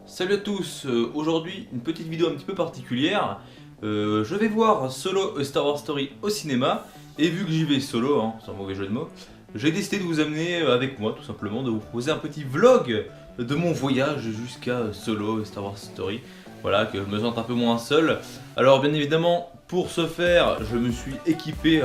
Salut à tous, aujourd'hui une petite vidéo un petit peu particulière. Je vais voir Solo A Star Wars Story au cinéma et vu que j'y vais solo, hein, c'est un mauvais jeu de mots, j'ai décidé de vous amener avec moi tout simplement, de vous proposer un petit vlog de mon voyage jusqu'à Solo A Star Wars Story. Voilà, que je me sente un peu moins seul. Alors bien évidemment, pour ce faire, je me suis équipé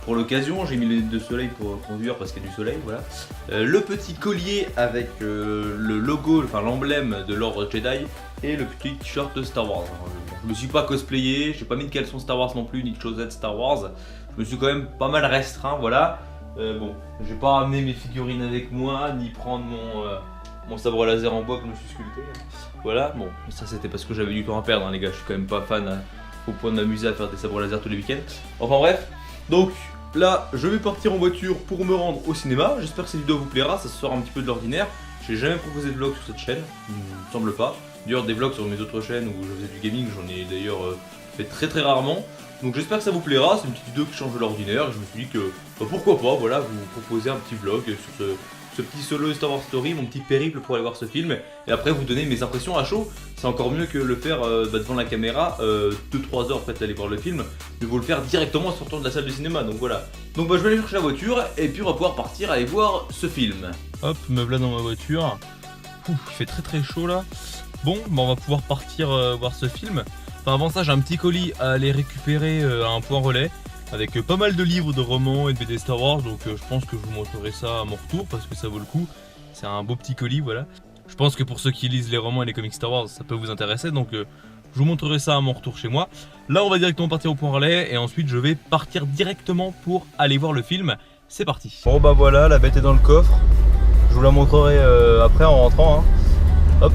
pour l'occasion, j'ai mis les lunettes de soleil pour conduire parce qu'il y a du soleil, voilà. Le petit collier avec le logo, enfin l'emblème de l'ordre Jedi et le petit t-shirt de Star Wars. Alors, je me suis pas cosplayé, j'ai pas mis de caleçon Star Wars non plus, ni de chaussettes Star Wars. Je me suis quand même pas mal restreint, voilà. Bon, j'ai pas ramené mes figurines avec moi, ni prendre mon sabre laser en bois que je me suis sculpté. Voilà, bon, ça c'était parce que j'avais du temps à perdre, hein, les gars, je suis quand même pas fan au point de m'amuser à faire des sabres laser tous les week-ends. Enfin bref, donc là je vais partir en voiture pour me rendre au cinéma. J'espère que cette vidéo vous plaira, ça sort un petit peu de l'ordinaire. J'ai jamais proposé de vlog sur cette chaîne, il me semble pas. D'ailleurs des vlogs sur mes autres chaînes où je faisais du gaming, j'en ai d'ailleurs fait très rarement. Donc j'espère que ça vous plaira, c'est une petite vidéo qui change de l'ordinaire et je me suis dit que pourquoi pas, voilà, vous proposer un petit vlog sur ce petit solo Star Wars Story, mon petit périple pour aller voir ce film, et après vous donner mes impressions à chaud. C'est encore mieux que le faire devant la caméra 2-3 heures après d'aller voir le film, mais vous le faire directement en sortant de la salle de cinéma, donc voilà. Donc je vais aller chercher la voiture, et puis on va pouvoir partir aller voir ce film. Hop, me voilà dans ma voiture. Ouf, il fait très chaud là. Bon, on va pouvoir partir voir ce film. Enfin, avant ça, j'ai un petit colis à aller récupérer à un point relais avec pas mal de livres, de romans et de BD Star Wars, donc je pense que je vous montrerai ça à mon retour parce que ça vaut le coup. C'est un beau petit colis, voilà. Je pense que pour ceux qui lisent les romans et les comics Star Wars, ça peut vous intéresser, donc je vous montrerai ça à mon retour chez moi. Là, on va directement partir au point relais et ensuite je vais partir directement pour aller voir le film. C'est parti. Bon bah voilà, la bête est dans le coffre. Je vous la montrerai après en rentrant, hein. Hop.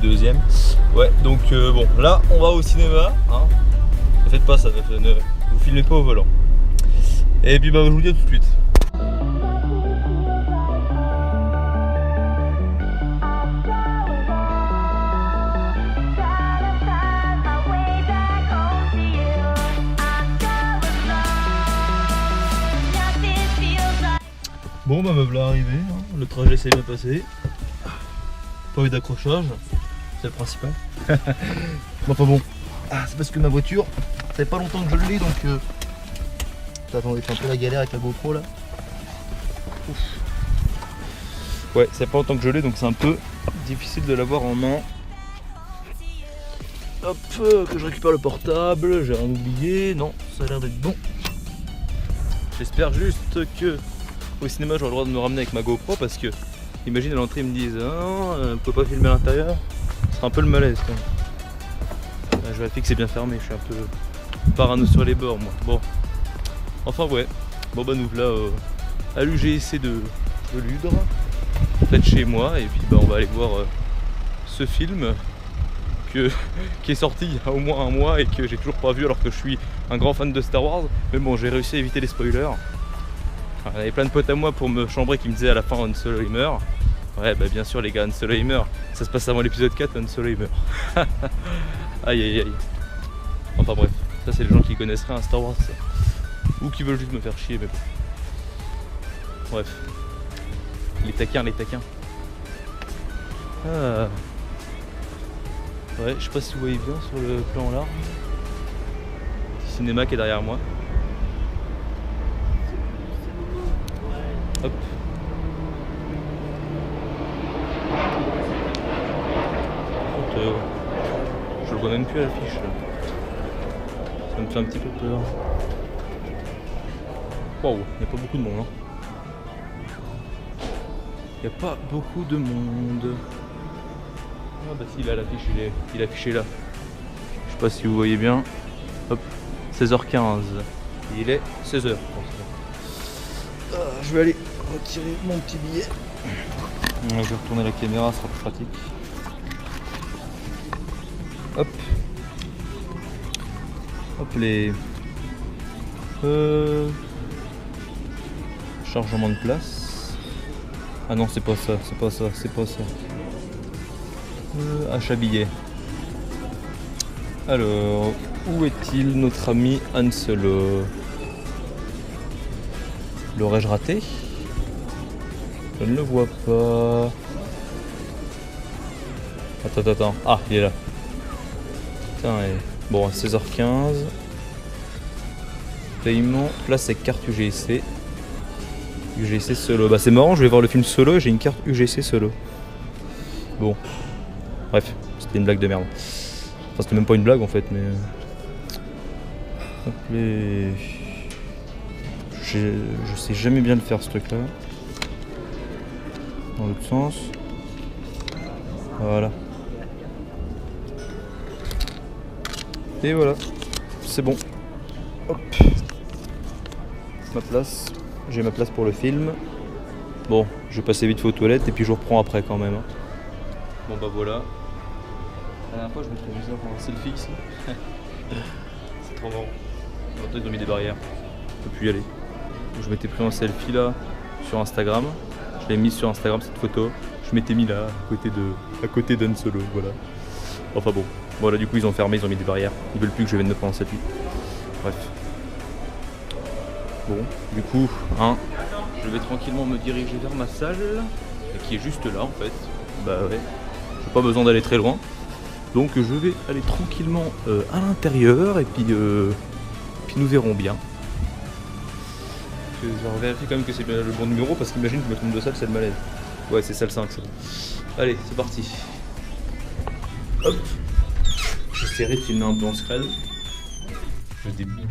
Deuxième. Ouais, donc bon, là on va au cinéma, hein. Ne faites pas ça, ne vous filmez pas au volant. Et puis bah je vous dis à tout de suite. Bon bah me voilà arrivé, hein. Le trajet s'est bien passé. Pas eu d'accrochage, c'est le principal. Bon, enfin bon, c'est parce que ma voiture, ça fait pas longtemps que je l'ai, donc attendez, c'est un peu la galère avec la GoPro là. Ouf. Ouais, ça fait pas longtemps que je l'ai, donc c'est un peu difficile de l'avoir en main. Hop, que je récupère le portable, j'ai rien oublié, non, ça a l'air d'être bon. J'espère juste que au cinéma j'aurai le droit de me ramener avec ma GoPro parce que imagine à l'entrée ils me disent on peut pas filmer à l'intérieur, ce sera un peu le malaise quand même. Je vérifie que c'est bien fermé, je suis un peu parano sur les bords moi. Bon, enfin ouais, bon bah nous voilà à l'UGC de Ludre, près de chez moi, et puis bah on va aller voir ce film qui est sorti il y a au moins un mois et que j'ai toujours pas vu alors que je suis un grand fan de Star Wars, mais bon j'ai réussi à éviter les spoilers. Il y avait plein de potes à moi pour me chambrer qui me disaient à la fin Han Solo il meurt. Ouais bah bien sûr les gars, Han Solo il meurt. Ça se passe avant l'épisode 4, Han Solo il meurt. Aïe. Enfin bref, ça c'est les gens qui connaissent rien à Star Wars ça. Ou qui veulent juste me faire chier mais bon. Bref. Les taquins. Ouais, je sais pas si vous voyez bien sur le plan là. Petit cinéma qui est derrière moi. Hop. Je le vois même plus à l'affiche. Ça me fait un petit peu peur. Waouh, il n'y a pas beaucoup de monde. Il n'y a pas beaucoup de monde. Ah bah si, là l'affiche il est affiché là. Je sais pas si vous voyez bien. Hop, 16h15. Il est 16h. Je vais aller retirer mon petit billet. Je vais retourner la caméra, ça sera plus pratique. Hop. Hop les... Chargement de place. Ah non c'est pas ça. Achat billet. Alors, où est-il notre ami Han Solo? L'aurais-je raté? Je ne le vois pas. Attends. Ah, il est là. Putain, bon, 16h15. Paiement, place avec carte UGC. UGC solo. Bah c'est marrant, je vais voir le film solo et j'ai une carte UGC solo. Bon. Bref, c'était une blague de merde. Enfin c'était même pas une blague en fait, mais... Hop les... Je sais jamais bien le faire ce truc là. Dans l'autre sens. Voilà. Et voilà. C'est bon. Hop. Ma place. J'ai ma place pour le film. Bon, je vais passer vite fait aux toilettes et puis je reprends après quand même. Bon bah voilà. La dernière fois je me suis amusé à prendre un selfie ici. C'est trop marrant. Maintenant ils ont mis des barrières. Je peux plus y aller. Je m'étais pris un selfie là sur Instagram. Je l'ai mis sur Instagram cette photo. Je m'étais mis là à côté d'Han Solo, voilà. Enfin bon. Voilà, du coup ils ont fermé, ils ont mis des barrières. Ils veulent plus que je vienne me prendre un selfie. Bref. Bon, du coup, je vais tranquillement me diriger vers ma salle, qui est juste là en fait. Bah ouais, j'ai pas besoin d'aller très loin. Donc je vais aller tranquillement à l'intérieur et puis nous verrons bien. Je vais vérifier quand même que c'est bien le bon numéro parce qu'imagine que je me trompe de salle, c'est le malaise. Ouais, c'est salle 5 ça. Allez, c'est parti. Hop. J'essaierai de filmer un peu en scred. Je débute.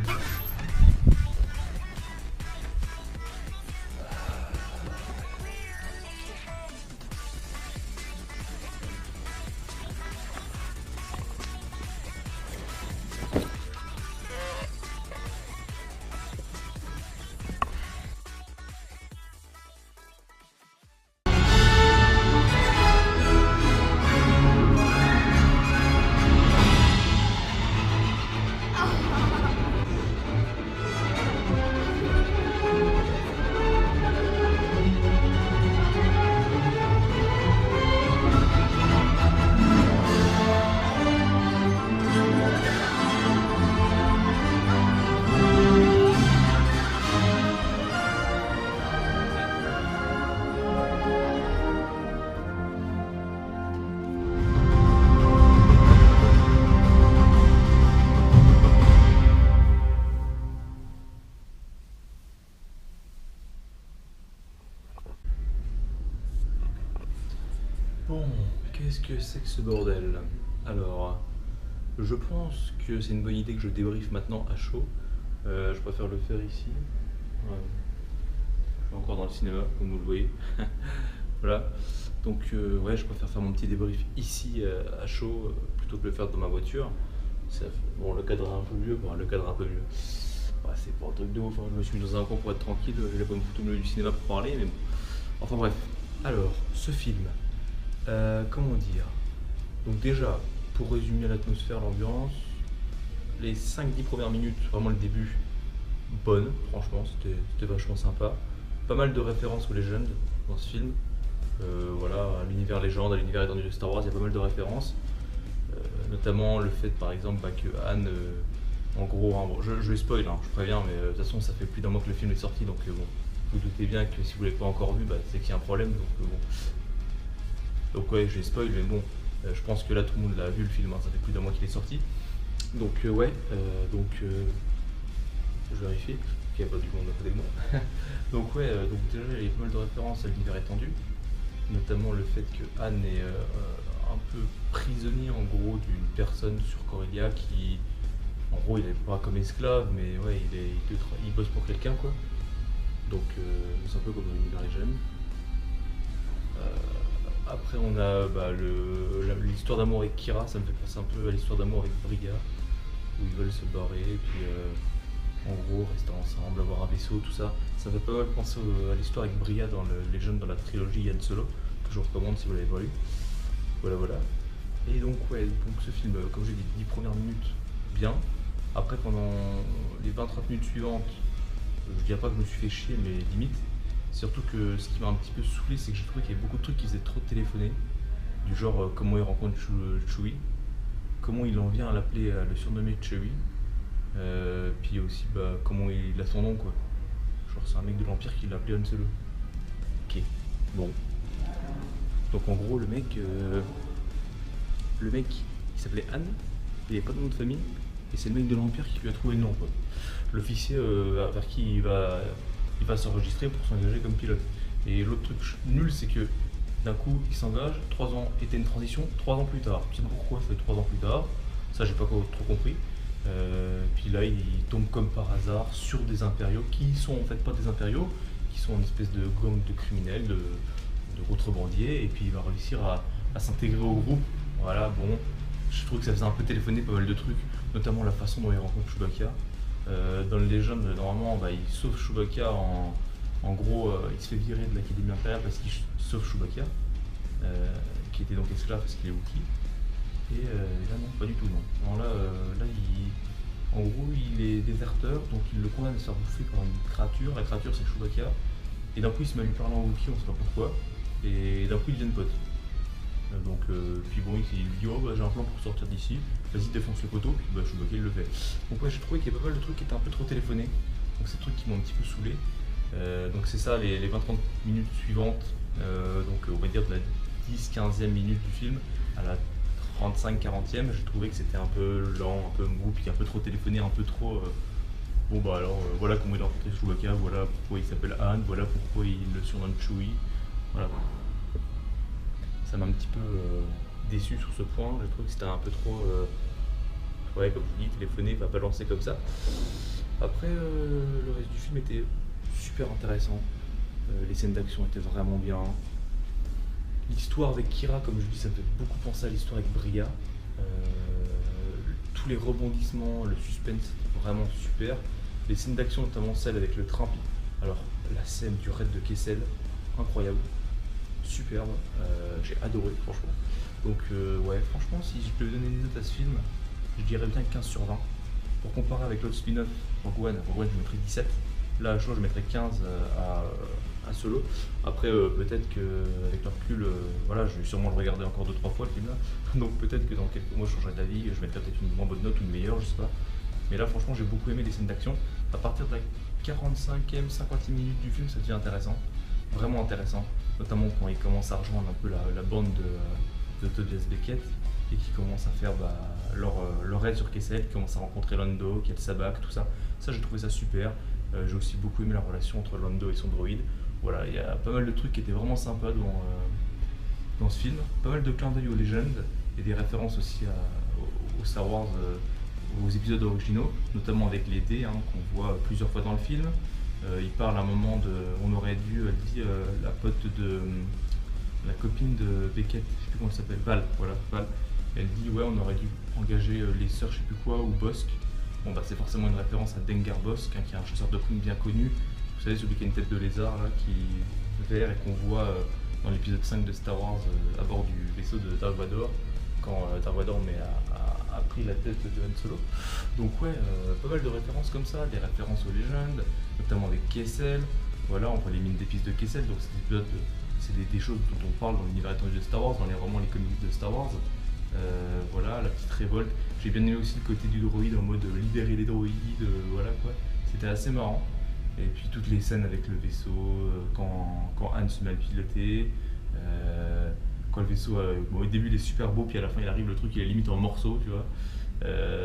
Bon, qu'est-ce que c'est que ce bordel? Alors, je pense que c'est une bonne idée que je débriefe maintenant à chaud. Je préfère le faire ici. Ouais. Je suis encore dans le cinéma, comme vous le voyez. Voilà. Donc, ouais, je préfère faire mon petit débrief ici à chaud plutôt que de le faire dans ma voiture. Bon, le cadre est un peu mieux. Ouais, c'est pas un truc de ouf. Hein. Je me suis mis dans un coin pour être tranquille. Je vais pas me foutre au milieu du cinéma pour parler, mais bon. Enfin bref. Alors, ce film. Comment dire? Donc déjà, pour résumer l'atmosphère, l'ambiance, les 5-10 premières minutes, vraiment le début, bonne, franchement, c'était vachement sympa. Pas mal de références aux légendes dans ce film. Voilà, à l'univers légende, à l'univers étendu de Star Wars, il y a pas mal de références. Notamment le fait par exemple que Han, en gros, hein, bon, je vais spoil, hein, je préviens, mais de toute façon ça fait plus d'un mois que le film est sorti, donc bon, vous doutez bien que si vous l'avez pas encore vu, c'est qu'il y a un problème, donc bon. Donc ouais, j'ai spoil, mais bon, je pense que là tout le monde l'a vu le film, hein, ça fait plus d'un mois qu'il est sorti. Donc ouais, je vérifie qu'il n'y a pas du monde à côté de moi. Donc ouais, donc déjà il y a pas mal de références à l'univers étendu, notamment le fait que Han est un peu prisonnier en gros d'une personne sur Corellia qui, en gros, il est pas comme esclave, mais ouais, il bosse pour quelqu'un quoi. Donc c'est un peu comme dans l'univers légende. Après on a l'histoire d'amour avec Kira, ça me fait penser un peu à l'histoire d'amour avec Briga, où ils veulent se barrer, et puis en gros rester ensemble, avoir un vaisseau, tout ça. Ça me fait pas mal penser à l'histoire avec Briga dans les jeunes dans la trilogie Han Solo, que je vous recommande si vous l'avez pas lu. Voilà. Et donc ouais, donc ce film, comme j'ai dit, 10 premières minutes, bien. Après pendant les 20-30 minutes suivantes, je dirais pas que je me suis fait chier, mais limite. Surtout que ce qui m'a un petit peu saoulé, c'est que j'ai trouvé qu'il y avait beaucoup de trucs qui faisaient trop téléphoner. Du genre comment il rencontre Chewie, comment il en vient à l'appeler, à le surnommer Chewie. Puis aussi comment il a son nom quoi. Genre c'est un mec de l'Empire qui l'a appelé Han Solo. Ok, bon. Donc en gros le mec, le mec, il s'appelait Anne, il n'avait pas de nom de famille, et c'est le mec de l'Empire qui lui a trouvé le nom, quoi. L'officier vers qui il va s'enregistrer pour s'engager comme pilote. Et l'autre truc nul, c'est que d'un coup, il s'engage, 3 ans était une transition, 3 ans plus tard. Je sais pas pourquoi ça fait 3 ans plus tard, ça j'ai pas trop compris. Puis là, il tombe comme par hasard sur des impériaux qui sont en fait pas des impériaux, qui sont une espèce de gang de criminels, de contrebandiers, et puis il va réussir à s'intégrer au groupe. Voilà, bon, je trouve que ça faisait un peu téléphoner pas mal de trucs, notamment la façon dont il rencontre Chewbacca. Dans le Legend, normalement, bah, il sauve Chewbacca en gros, il se fait virer de l'Académie impériale parce qu'il sauve Chewbacca, qui était donc esclave parce qu'il est Wookiee. Et là, non, pas du tout, non. Alors là, en gros, il est déserteur, donc il le condamne à se faire bouffer par une créature. La créature, c'est Chewbacca. Et d'un coup, il se met à lui parler en Wookiee, on sait pas pourquoi. Et d'un coup, ils deviennent potes. Puis bon, il lui dit: oh bah j'ai un plan pour sortir d'ici, vas-y défonce le poteau, puis bah Chewbacca il le fait. Donc ouais, j'ai trouvé qu'il y a pas mal de trucs qui étaient un peu trop téléphonés, donc c'est des trucs qui m'ont un petit peu saoulé. Donc c'est ça les 20-30 minutes suivantes, donc on va dire de la 10-15e minute du film à la 35-40e, j'ai trouvé que c'était un peu lent, un peu mou, puis un peu trop téléphoné, un peu trop... Bon bah alors voilà comment il a rencontré Chewbacca, voilà pourquoi il s'appelle Han, voilà pourquoi il le surnomme Chewie, voilà. Ça m'a un petit peu déçu sur ce point. Je trouve que c'était un peu trop, ouais, comme je vous dis, téléphoné, pas balancé comme ça. Après, le reste du film était super intéressant. Les scènes d'action étaient vraiment bien. L'histoire avec Kira, comme je dis, ça me fait beaucoup penser à l'histoire avec Bria. Tous les rebondissements, le suspense, c'était vraiment super. Les scènes d'action, notamment celle avec le train. Alors, la scène du raid de Kessel, incroyable. Superbe, j'ai adoré franchement. Donc ouais, franchement, si je devais donner une note à ce film, je dirais bien 15 sur 20. Pour comparer avec l'autre spin-off, Rogue One, je mettrais 17. Là, je mettrais 15 à Solo. Après, peut-être qu'avec le recul, voilà, je vais sûrement le regarder encore 2-3 fois le film là. Donc peut-être que dans quelques mois, je changerai d'avis, je mettrai peut-être une moins bonne note ou une meilleure, je sais pas. Mais là, franchement, j'ai beaucoup aimé les scènes d'action. À partir de la 45e, 50e minute du film, ça devient intéressant. Vraiment intéressant, notamment quand ils commencent à rejoindre un peu la bande de Tobias Beckett et qui commencent à faire leur raid sur Kessel, qui commencent à rencontrer Lando, qui a le sabak, tout ça. Ça, j'ai trouvé ça super. J'ai aussi beaucoup aimé la relation entre Lando et son droïde. Voilà, il y a pas mal de trucs qui étaient vraiment sympas dans ce film. Pas mal de clins d'œil aux légendes et des références aussi aux Star Wars, aux épisodes originaux, notamment avec les dés qu'on voit plusieurs fois dans le film. Il parle à un moment on aurait dû, elle dit, la pote de la copine de Beckett, je sais plus comment elle s'appelle, Val, voilà, Val. Elle dit ouais, on aurait dû engager les sœurs, je sais plus quoi, ou Bossk. Bon bah c'est forcément une référence à Dengar Bossk, qui est un chasseur de primes bien connu. Vous savez, celui qui a une tête de lézard là, qui vert et qu'on voit dans l'épisode 5 de Star Wars à bord du vaisseau de Dark Vador, quand Dark Vador a pris la tête de Han Solo. Donc ouais, pas mal de références comme ça, des références aux légendes, notamment avec Kessel. Voilà, on voit les mines d'épices de Kessel, donc c'est des choses dont on parle dans l'univers étendu de Star Wars, dans les romans, les comics de Star Wars. Voilà, la petite révolte. J'ai bien aimé aussi le côté du droïde en mode libérer les droïdes, voilà quoi. C'était assez marrant. Et puis toutes les scènes avec le vaisseau, quand Han se met à le piloter, quand le vaisseau, bon, au début il est super beau, puis à la fin il arrive, le truc il est limite en morceaux, tu vois.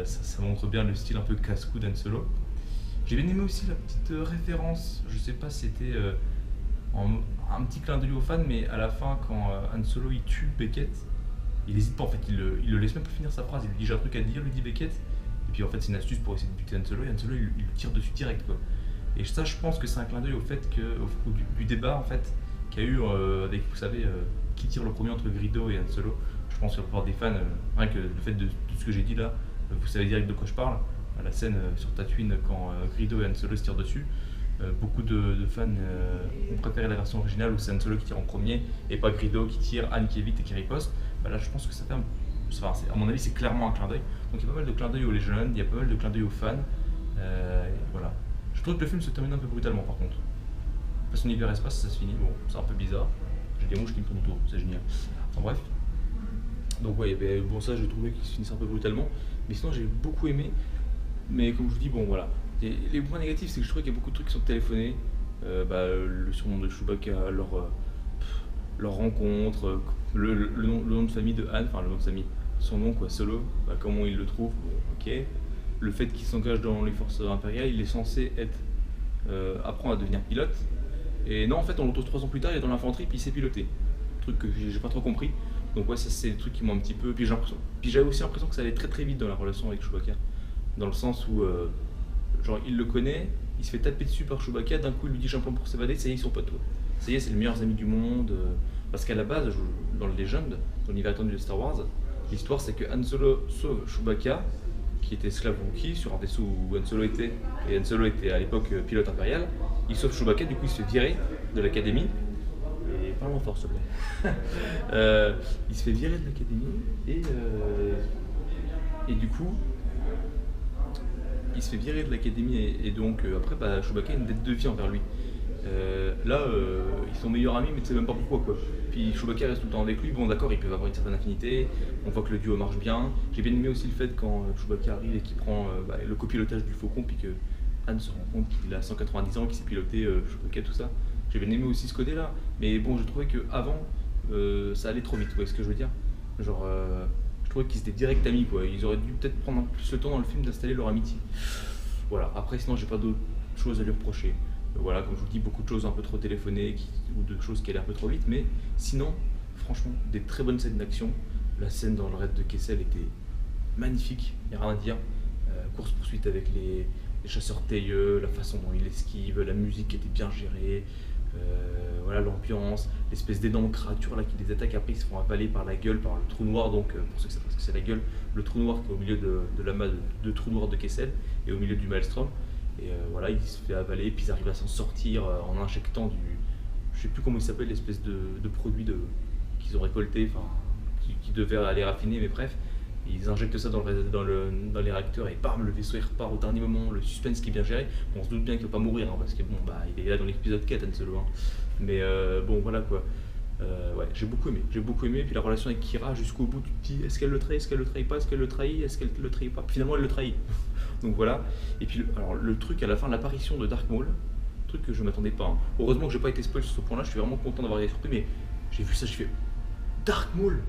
Ça montre bien le style un peu casse-cou d'Han Solo. J'ai bien aimé aussi la petite référence, je sais pas si c'était un petit clin d'œil aux fans, mais à la fin quand Han Solo il tue Beckett, il hésite pas en fait, il le laisse même pas finir sa phrase, il lui dit j'ai un truc à te dire, lui dit Beckett, et puis en fait c'est une astuce pour essayer de buter Han Solo, et Han Solo il lui tire dessus direct quoi. Et ça je pense que c'est un clin d'œil au fait que, du débat en fait, qu'il y a eu avec, vous savez, qui tire le premier entre Greedo et Han Solo. Je pense que la plupart des fans, rien que le fait de ce que j'ai dit là, vous savez direct de quoi je parle. La scène sur Tatooine quand Greedo et Han Solo se tirent dessus. Beaucoup de fans ont préféré la version originale où c'est Han Solo qui tire en premier et pas Greedo qui tire, Han qui évite et qui riposte. Bah là je pense que ça fait à mon avis c'est clairement un clin d'œil. Donc il y a pas mal de clins d'œil aux Legends, il y a pas mal de clins d'œil aux fans. Voilà. Je trouve que le film se termine un peu brutalement par contre. Parce que son hyperespace ça se finit, bon c'est un peu bizarre. J'ai des mouches qui me font autour, c'est génial. Enfin bref. Donc ouais, bon ça j'ai trouvé qu'il se finissait un peu brutalement. Mais sinon j'ai beaucoup aimé. Mais comme je vous dis, bon voilà. Et les points négatifs, c'est que je trouve qu'il y a beaucoup de trucs qui sont téléphonés. Le surnom de Chewbacca, leur rencontre, le nom de famille de Han, enfin le nom de famille, son nom quoi, Solo, bah, comment il le trouve, bon, ok. Le fait qu'il s'engage dans les forces impériales, il est censé être apprendre à devenir pilote. Et non, en fait, on le retrouve 3 ans plus tard, il est dans l'infanterie, puis il sait piloter. Truc que j'ai pas trop compris. Donc ouais, ça c'est des trucs qui m'ont un petit peu. Puis j'avais aussi l'impression que ça allait très très vite dans la relation avec Chewbacca. Dans le sens où, genre, il le connaît, il se fait taper dessus par Chewbacca, d'un coup il lui dit j'ai un plan pour s'évader, ça y est, ils sont potes. Ouais. Ça y est, c'est les meilleurs amis du monde. Parce qu'à la base, dans le Legend, dans l'univers étendu de Star Wars, l'histoire c'est que Han Solo sauve Chewbacca, qui était esclave Wookiee sur un vaisseau où Han Solo était, et Han Solo était à l'époque pilote impérial. Il sauve Chewbacca, du coup il se fait virer de l'académie. Et parle-moi fort s'il te plaît. Il se fait virer de l'académie et du coup il se fait virer de l'académie et donc après bah, Chewbacca a une dette de vie envers lui. Là ils sont meilleurs amis mais tu sais même pas pourquoi quoi. Puis Chewbacca reste tout le temps avec lui, bon d'accord ils peuvent avoir une certaine affinité, on voit que le duo marche bien. J'ai bien aimé aussi le fait quand Chewbacca arrive et qu'il prend le copilotage du Faucon puis que Han se rend compte qu'il a 190 ans, qu'il sait piloter Chewbacca tout ça. J'ai bien aimé aussi ce côté là, mais bon je trouvais qu'avant ça allait trop vite, vous voyez ce que je veux dire. Genre je trouvais qu'ils étaient direct amis quoi, ils auraient dû peut-être prendre un peu plus le temps dans le film d'installer leur amitié. Voilà, après sinon j'ai pas d'autres choses à lui reprocher. Voilà, comme je vous dis, beaucoup de choses un peu trop téléphonées ou de choses qui allaient un peu trop vite, mais sinon, franchement, des très bonnes scènes d'action. La scène dans le raid de Kessel était magnifique, il n'y a rien à dire. Course-poursuite avec les chasseurs tailleux, la façon dont il esquive, la musique qui était bien gérée, voilà l'ambiance, l'espèce d'énorme créature là qui les attaque, après ils se font avaler par la gueule, par le trou noir, donc pour ceux qui savent ce que c'est la gueule, le trou noir qui est au milieu de l'amas de trous noirs de Kessel et au milieu du Maelstrom. Et voilà, il se fait avaler, puis ils arrivent à s'en sortir en injectant du. Je sais plus comment il s'appelle, l'espèce de produit qu'ils ont récolté, qui devait aller raffiner, mais bref. Ils injectent ça dans les réacteurs et bam, le vaisseau il repart au dernier moment, le suspense qui est bien géré. Bon, on se doute bien qu'il va pas mourir, hein, parce que bon, bah, il est là dans l'épisode 4, Han Solo. Hein. Mais bon, voilà quoi. Ouais, j'ai beaucoup aimé, puis la relation avec Kira jusqu'au bout, tu te dis est-ce qu'elle le trahit, est-ce qu'elle le trahit pas, est-ce qu'elle le trahit, est-ce qu'elle le trahit pas, finalement elle le trahit. Donc voilà, et puis alors, le truc à la fin, l'apparition de Dark Maul, truc que je m'attendais pas. Hein. Heureusement que j'ai pas été spoil sur ce point là, je suis vraiment content d'avoir été surpris, mais j'ai vu ça, j'ai fait Dark Maul.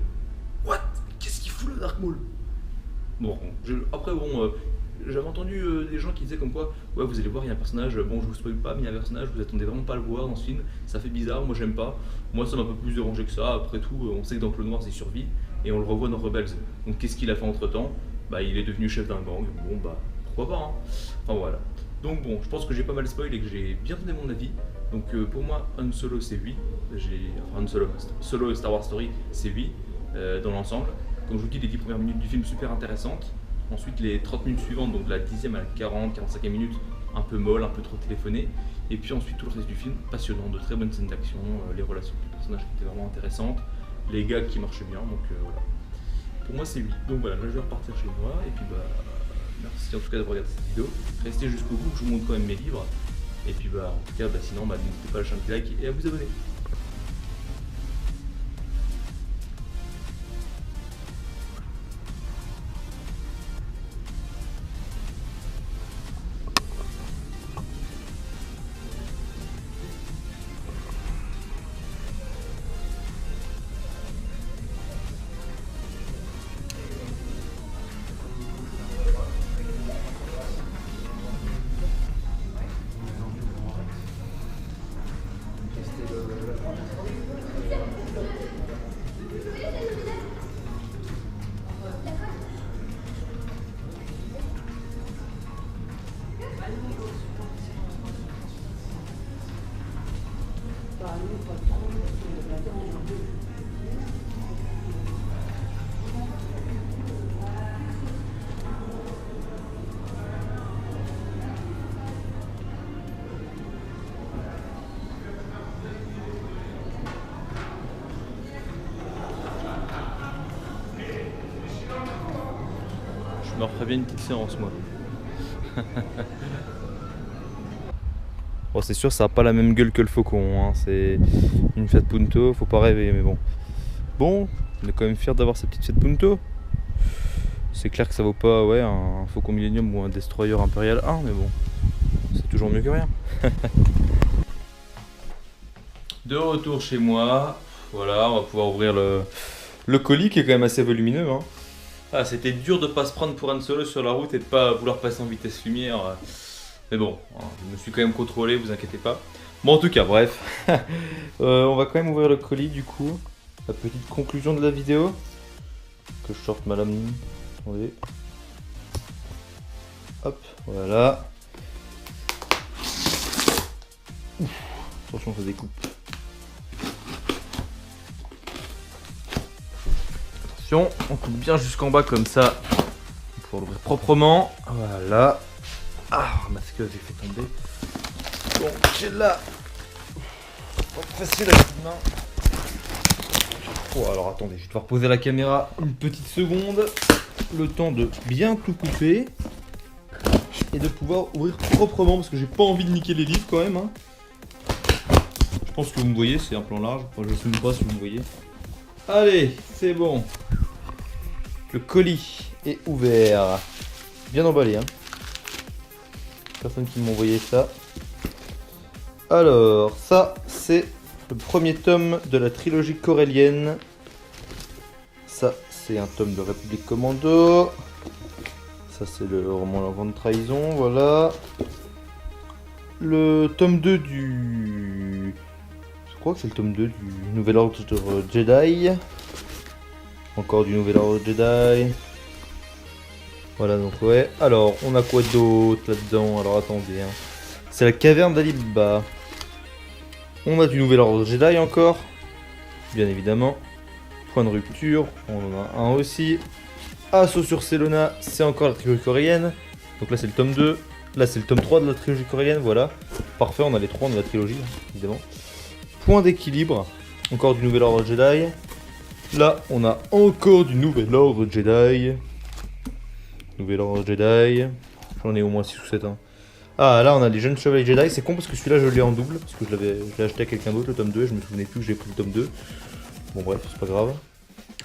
What? Qu'est-ce qu'il fout là, Dark Maul? Bon, après bon, j'avais entendu des gens qui disaient comme quoi, ouais vous allez voir, il y a un personnage, bon je vous spoil pas, mais il y a un personnage, vous attendez vraiment pas à le voir dans ce film, ça fait bizarre, moi j'aime pas, moi ça m'a un peu plus dérangé que ça, après tout, on sait que dans Clone Wars il survit, et on le revoit dans Rebels, donc qu'est-ce qu'il a fait entre temps? Bah il est devenu chef d'un gang, bon bah pourquoi pas, hein. Enfin voilà. Donc bon, je pense que j'ai pas mal spoil et que j'ai bien donné mon avis, donc pour moi Han Solo c'est 8, enfin Han Solo, Solo et Star Wars Story c'est 8 dans l'ensemble. Comme je vous dis, les 10 premières minutes du film super intéressantes. Ensuite, les 30 minutes suivantes, donc de la 10e à la 40-45e minute, un peu molle, un peu trop téléphoné. Et puis ensuite, tout le reste du film, passionnant, de très bonnes scènes d'action, les relations avec les personnages qui étaient vraiment intéressantes, les gags qui marchaient bien, donc voilà. Pour moi, c'est 8. Donc voilà, là je vais repartir chez moi, et puis bah, merci en tout cas d'avoir regardé cette vidéo. Restez jusqu'au bout, je vous montre quand même mes livres. Et puis bah, en tout cas, bah, sinon, bah, n'hésitez pas à lâcher un petit like et à vous abonner. Je me referais bien une petite séance moi. Bon c'est sûr ça a pas la même gueule que le faucon, hein. C'est une Fiat Punto, faut pas rêver mais bon. Bon, on est quand même fiers d'avoir cette petite Fiat Punto. C'est clair que ça vaut pas ouais, un Faucon Millennium ou un Destroyer Imperial 1 mais bon, c'est toujours mieux que rien. De retour chez moi, voilà on va pouvoir ouvrir le colis qui est quand même assez volumineux. Hein. Ah, c'était dur de pas se prendre pour Han Solo sur la route et de pas vouloir passer en vitesse lumière. Mais bon, je me suis quand même contrôlé, vous inquiétez pas. Bon, en tout cas, bref. On va quand même ouvrir le colis du coup. La petite conclusion de la vidéo. Que je sorte ma lame. Attendez. Hop, voilà. Ouf, attention, ça découpe. Attention, on coupe bien jusqu'en bas comme ça. Pour pouvoir l'ouvrir proprement. Voilà. Ah, masqueuse, j'ai fait tomber. Bon, j'ai là. Facile à la main. Oh, alors attendez, je vais devoir poser la caméra une petite seconde. Le temps de bien tout couper. Et de pouvoir ouvrir proprement parce que j'ai pas envie de niquer les livres quand même. Hein. Je pense que vous me voyez, c'est un plan large. Enfin, je sais même pas si vous me voyez. Allez, c'est bon. Le colis est ouvert. Bien emballé, hein. Personne qui m'a envoyé ça. Alors, ça, c'est le premier tome de la trilogie corélienne. Ça, c'est un tome de République Commando. Ça, c'est le roman L'Enfant de Trahison, voilà. Le tome 2 du... Je crois que c'est le tome 2 du Nouvel Ordre Jedi. Encore du Nouvel Ordre Jedi. Voilà, donc ouais. Alors, on a quoi d'autre là-dedans? Alors, attendez. Hein. C'est la caverne d'Alibaba. On a du Nouvel Ordre Jedi encore. Bien évidemment. Point de rupture. On en a un aussi. Assaut sur Selona, c'est encore la trilogie coréenne. Donc là c'est le tome 2. Là c'est le tome 3 de la trilogie coréenne, voilà. Parfait, on a les 3 de la trilogie, évidemment. Point d'équilibre. Encore du Nouvel Ordre Jedi. Là on a encore du Nouvel Ordre Jedi. Nouvel Ordre Jedi. J'en ai au moins 6 ou 7 ans. Ah là on a les jeunes chevaliers Jedi. C'est con parce que celui-là je l'ai en double. Parce que je l'ai acheté à quelqu'un d'autre, le tome 2. Et je me souvenais plus que j'ai pris le tome 2. Bon bref, c'est pas grave.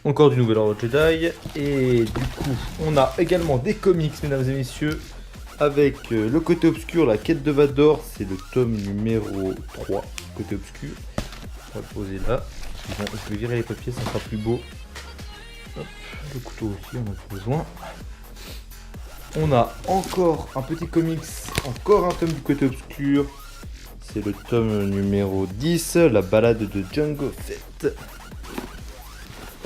Encore du Nouvel Ordre Jedi. Et du coup, on a également des comics, mesdames et messieurs. Avec le côté obscur, la quête de Vador. C'est le tome numéro 3, côté obscur. On va le poser là. Bon, je vais virer les papiers, ça sera plus beau. Hop, le couteau aussi, on a besoin. On a encore un petit comics, encore un tome du côté obscur. C'est le tome numéro 10, la balade de Jango Fett.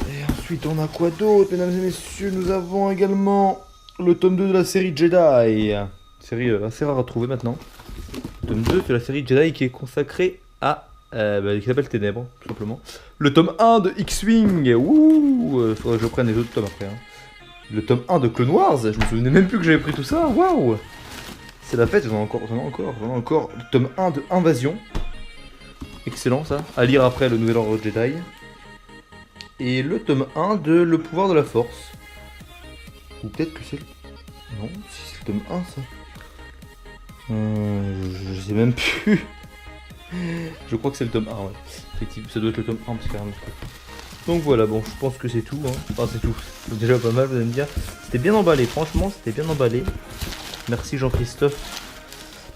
Et ensuite, on a quoi d'autre, mesdames et messieurs? Nous avons également le tome 2 de la série Jedi. Série assez rare à trouver maintenant. Le tome 2 de la série Jedi qui est consacré à... qui s'appelle Ténèbres, tout simplement. Le tome 1 de X-Wing. Ouh, faudrait que je prenne les autres tomes après. Hein. Le tome 1 de Clone Wars. Je me souvenais même plus que j'avais pris tout ça. Waouh. C'est la fête, j'en ai encore. Le tome 1 de Invasion. Excellent ça. À lire après le Nouvel Ordre Jedi. Et le tome 1 de Le Pouvoir de la Force. Ou peut-être que c'est... Non, si c'est le tome 1 ça. Je sais même plus. Je crois que c'est le tome 1, ouais. Effectivement, ça doit être le tome 1 parce qu'il y a un autre truc. Donc voilà, bon, je pense que c'est tout. Hein. Enfin, c'est tout. C'est déjà pas mal, vous allez me dire. C'était bien emballé, franchement, c'était bien emballé. Merci Jean-Christophe.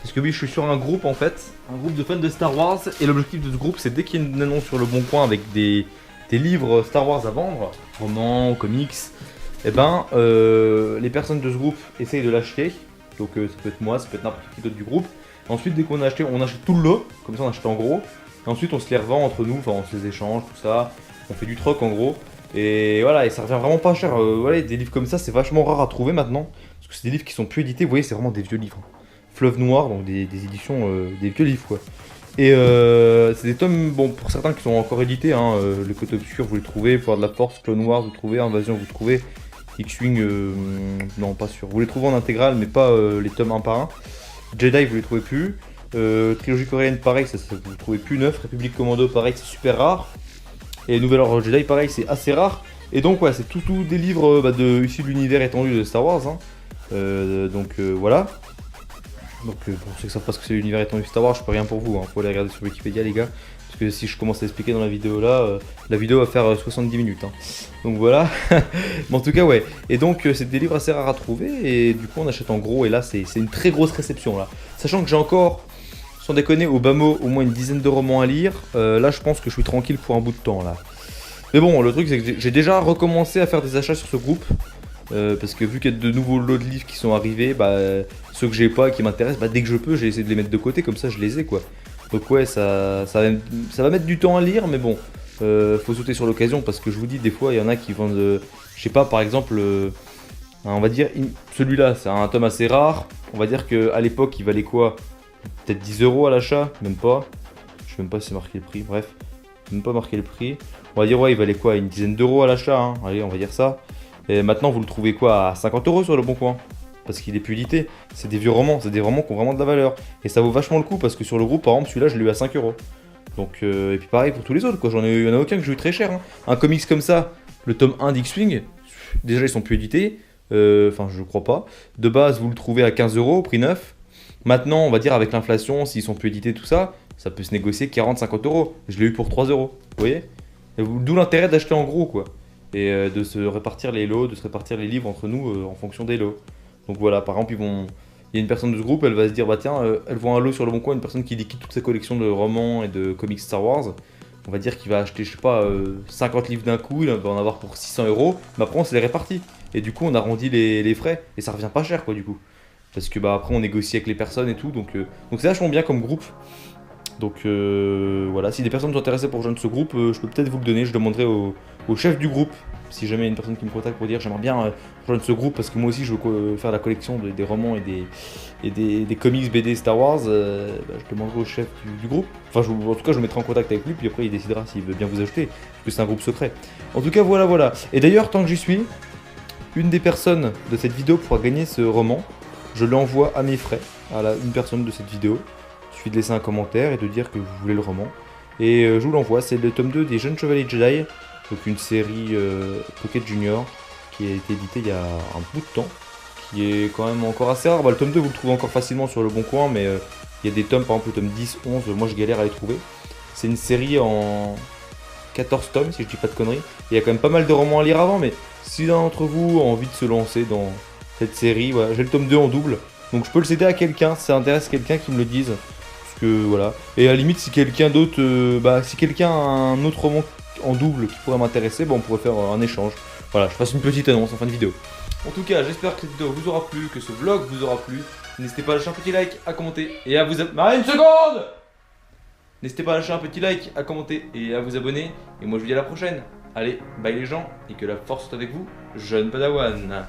Parce que oui, je suis sur un groupe en fait. Un groupe de fans de Star Wars. Et l'objectif de ce groupe, c'est dès qu'il y a une annonce sur le bon coin avec des livres Star Wars à vendre, romans, comics, et ben les personnes de ce groupe essayent de l'acheter. Donc ça peut être moi, ça peut être n'importe qui d'autre du groupe. Ensuite, dès qu'on a acheté, on achète tout le lot, comme ça on achète en gros. Et ensuite on se les revend entre nous, enfin on se les échange, tout ça. On fait du troc en gros. Et voilà, et ça revient vraiment pas cher. Voilà, des livres comme ça, c'est vachement rare à trouver maintenant. Parce que c'est des livres qui sont plus édités, vous voyez, c'est vraiment des vieux livres. Fleuve Noir, donc des éditions, des vieux livres quoi. Et c'est des tomes, bon, pour certains qui sont encore édités, hein, le côté obscur vous les trouvez, Pouvoir de la Force, Clone Wars vous trouvez, Invasion vous trouvez, X-Wing, non pas sûr, vous les trouvez en intégrale mais pas les tomes un par un. Jedi vous les trouvez plus, trilogie coréenne pareil, ça vous les trouvez plus neuf, République Commando pareil c'est super rare, et Nouvel Ordre Jedi pareil c'est assez rare, et donc ouais c'est tout des livres issus de l'univers étendu de Star Wars, hein. Voilà. Donc pour ceux qui savent pas ce que c'est l'univers étendu Star Wars, je peux rien pour vous, hein. Faut aller regarder sur Wikipédia les gars. Parce que si je commence à expliquer dans la vidéo là, la vidéo va faire 70 minutes. Hein. Donc voilà. Mais en tout cas ouais. Et donc c'est des livres assez rares à trouver. Et du coup on achète en gros. Et là c'est une très grosse réception là. Sachant que j'ai encore, sans déconner, au bas mot, au moins une dizaine de romans à lire. Là je pense que je suis tranquille pour un bout de temps là. Mais bon, le truc c'est que j'ai déjà recommencé à faire des achats sur ce groupe. parce que vu qu'il y a de nouveaux lots de livres qui sont arrivés, bah, ceux que j'ai pas et qui m'intéressent, bah, dès que je peux, j'ai essayé de les mettre de côté, comme ça je les ai quoi. Donc ouais, ça va mettre du temps à lire, mais bon, faut sauter sur l'occasion parce que je vous dis, des fois il y en a qui vendent, je sais pas, par exemple, on va dire, celui-là, c'est un tome assez rare, on va dire qu'à l'époque il valait quoi? Peut-être 10 € à l'achat, même pas, je sais même pas si c'est marqué le prix, bref, même pas marqué le prix. On va dire, ouais, il valait quoi? Une dizaine d'euros à l'achat, hein. Allez, on va dire ça. Et maintenant, vous le trouvez quoi? À 50 € sur le bon coin? Parce qu'il est plus édité. C'est des vieux romans, c'est des romans qui ont vraiment de la valeur. Et ça vaut vachement le coup parce que sur le groupe, par exemple, celui-là, je l'ai eu à 5 €. Donc, et puis pareil pour tous les autres, quoi. Il y en a aucun que j'ai eu très cher, hein. Un comics comme ça, le tome 1 d'X-Wing, déjà, ils sont plus édités. Enfin, je crois pas. De base, vous le trouvez à 15 € prix neuf. Maintenant, on va dire avec l'inflation, s'ils sont plus édités, tout ça, ça peut se négocier 40-50 €. Je l'ai eu pour 3 €. Vous voyez? D'où l'intérêt d'acheter en gros, quoi. Et de se répartir les lots, de se répartir les livres entre nous en fonction des lots. Donc voilà, par exemple, il y a une personne de ce groupe, elle va se dire, bah tiens, elle voit un lot sur le bon coin, une personne qui liquide toute sa collection de romans et de comics Star Wars. On va dire qu'il va acheter, je sais pas, 50 livres d'un coup, il va en avoir pour 600 €, mais après on se les répartit. Et du coup, on arrondit les frais, et ça revient pas cher, quoi, du coup. Parce que bah après, on négocie avec les personnes et tout, donc c'est vachement bien comme groupe. Donc voilà, si des personnes sont intéressées pour rejoindre ce groupe, je peux peut-être vous le donner. Je demanderai au chef du groupe, si jamais il y a une personne qui me contacte pour dire j'aimerais bien rejoindre ce groupe parce que moi aussi je veux faire la collection des romans et des comics BD Star Wars, bah, je demanderai au chef du groupe. Enfin, en tout cas, je me mettrai en contact avec lui, puis après il décidera s'il veut bien vous ajouter, parce que c'est un groupe secret. En tout cas, voilà. Et d'ailleurs, tant que j'y suis, une des personnes de cette vidéo pourra gagner ce roman. Je l'envoie à mes frais, à une personne de cette vidéo. Il suffit de laisser un commentaire et de dire que vous voulez le roman. Et je vous l'envoie, c'est le tome 2 des Jeunes Chevaliers Jedi, donc une série Pocket Junior qui a été éditée il y a un bout de temps, qui est quand même encore assez rare. Bah, le tome 2 vous le trouvez encore facilement sur le bon coin, mais il y a des tomes, par exemple le tome 10, 11, moi je galère à les trouver. C'est une série en 14 tomes si je dis pas de conneries. Il y a quand même pas mal de romans à lire avant, mais si l'un d'entre vous a envie de se lancer dans cette série, voilà, j'ai le tome 2 en double, donc je peux le céder à quelqu'un, si ça intéresse quelqu'un qui me le dise. Parce que voilà. Et à la limite, si quelqu'un d'autre, si quelqu'un a un autre roman en double qui pourrait m'intéresser, on pourrait faire un échange. Voilà, je fasse une petite annonce en fin de vidéo. En tout cas, j'espère que cette vidéo vous aura plu, que ce vlog vous aura plu. N'hésitez pas à lâcher un petit like, à commenter et à vous abonner. Une seconde! N'hésitez pas à lâcher un petit like, à commenter et à vous abonner. Et moi je vous dis à la prochaine. Allez, bye les gens, et que la force soit avec vous, jeune Padawan.